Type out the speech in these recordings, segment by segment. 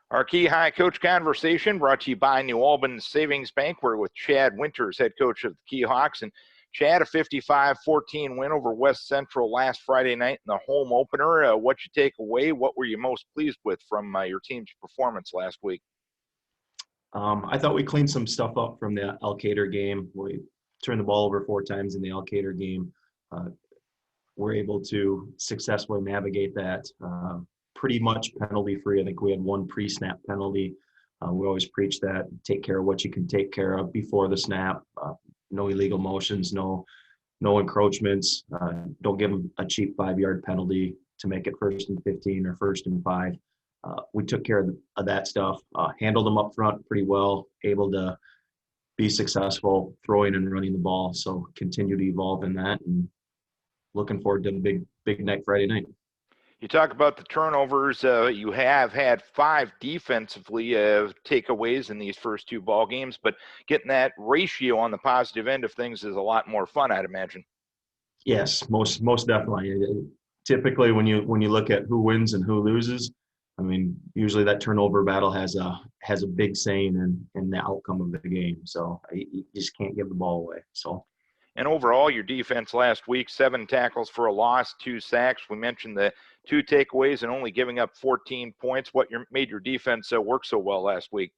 Our Key High Coach Conversation brought to you by New Albin Savings Bank. We're with Chad Winters, head coach of the Key Hawks. And Chad, a 55-14 win over West Central last Friday night in the home opener. What you take away? What were you most pleased with from your team's performance last week? I thought we cleaned some stuff up from the Alcater game. We turned the ball over 4 times in the Alcater game. We're able to successfully navigate that. Pretty much penalty-free. I think we had 1 pre-snap penalty. We always preach that. Take care of what you can take care of before the snap. No illegal motions, no encroachments. Don't give them a cheap 5-yard penalty to make it 1st and 15 or 1st and 5. We took care of that stuff, handled them up front pretty well, able to be successful throwing and running the ball. So continue to evolve in that, and looking forward to a big night Friday night. You talk about the turnovers. You have had 5 defensively takeaways in these first 2 ball games, but getting that ratio on the positive end of things is a lot more fun, I'd imagine. Yes, most definitely. Typically, when you look at who wins and who loses, I mean, usually that turnover battle has a big saying in the outcome of the game. So you just can't give the ball away. So. And overall, your defense last week, 7 tackles for a loss, 2 sacks. We mentioned the 2 takeaways and only giving up 14 points. What made your defense work so well last week?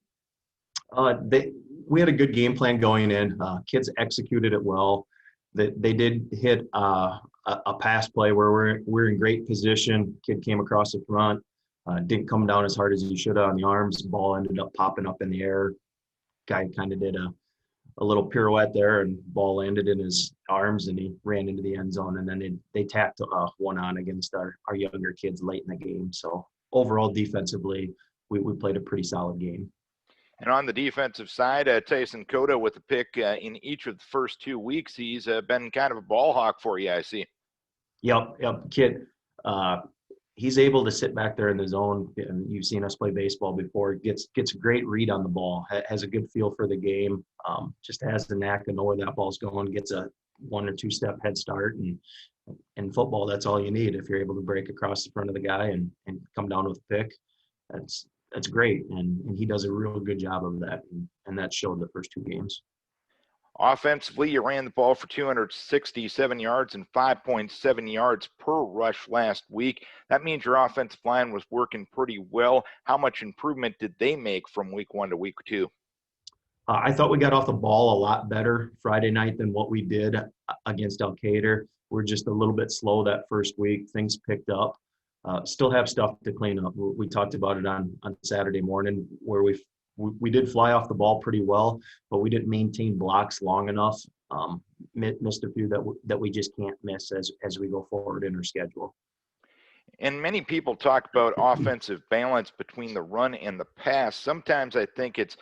We had a good game plan going in. Kids executed it well. They did hit a pass play where we're in great position. Kid came across the front, didn't come down as hard as he should have on the arms. Ball ended up popping up in the air. Guy kind of did a little pirouette there, and ball landed in his arms, and he ran into the end zone. And then they tacked one on against our younger kids late in the game. So overall, defensively, we played a pretty solid game. And on the defensive side, Tyson Cota with a pick in each of the first 2 weeks. He's been kind of a ball hawk for you, I see. Yep, kid. He's able to sit back there in the zone, and you've seen us play baseball before. Gets a great read on the ball, has a good feel for the game, just has the knack to know where that ball's going, gets a 1 or 2 step head start. And in football, that's all you need. If you're able to break across the front of the guy and come down with a pick, that's great. And he does a real good job of that, and that showed the first 2 games. Offensively, you ran the ball for 267 yards and 5.7 yards per rush last week. That means your offensive line was working pretty well. How much improvement did they make from week 1 to week 2? I thought we got off the ball a lot better Friday night than what we did against Alcater. We're just a little bit slow that first week. Things picked up. Still have stuff to clean up. We talked about it on Saturday morning, where we did fly off the ball pretty well, but we didn't maintain blocks long enough. Missed a few that we just can't miss as we go forward in our schedule. And many people talk about offensive balance between the run and the pass. Sometimes I think it's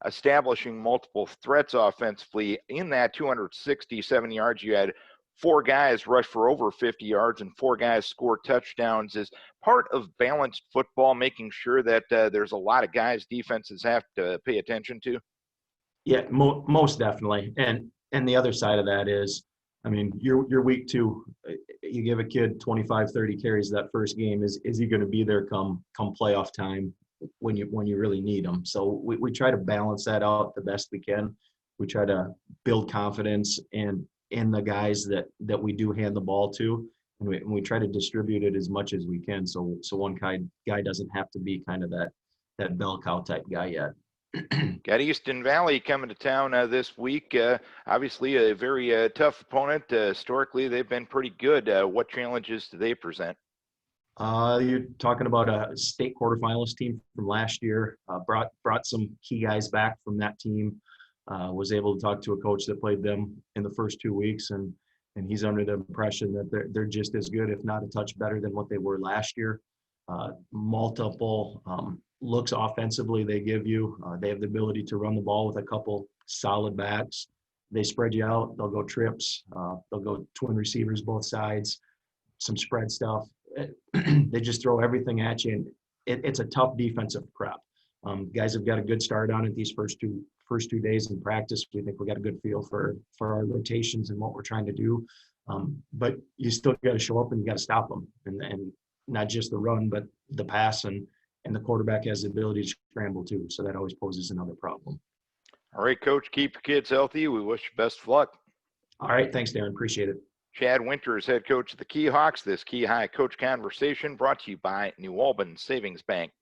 establishing multiple threats offensively. In that 267 yards, you had 4 guys rush for over 50 yards and 4 guys score touchdowns. Is part of balanced football making sure that there's a lot of guys defenses have to pay attention to? Yeah, most definitely. And the other side of that is, I mean, you're week 2. You give a kid 25, 30 carries that first game. Is he going to be there come playoff time when you really need him? So we try to balance that out the best we can. We try to build confidence in the guys that we do hand the ball to, and we try to distribute it as much as we can. So one guy doesn't have to be kind of that bell cow type guy yet. Got Easton Valley coming to town this week. Obviously a very tough opponent. Historically, they've been pretty good. What challenges do they present? You're talking about a state quarterfinalist team from last year. Brought some key guys back from that team. Was able to talk to a coach that played them in the first 2 weeks, and he's under the impression that they're just as good, if not a touch better than what they were last year. Multiple looks offensively they give you. They have the ability to run the ball with a couple solid backs. They spread you out. They'll go trips. They'll go twin receivers both sides, some spread stuff. They just throw everything at you, and it's a tough defensive prep. Guys have got a good start on it these first two days in practice. We think we got a good feel for our rotations and what we're trying to do. But you still got to show up and you got to stop them, and not just the run, but the pass and and the quarterback has the ability to scramble too. So that always poses another problem. All right, Coach, keep your kids healthy. We wish you best of luck. All right. Thanks, Darren. Appreciate it. Chad Winters, head coach of the Key Hawks. This Key High Coach Conversation brought to you by New Albin Savings Bank.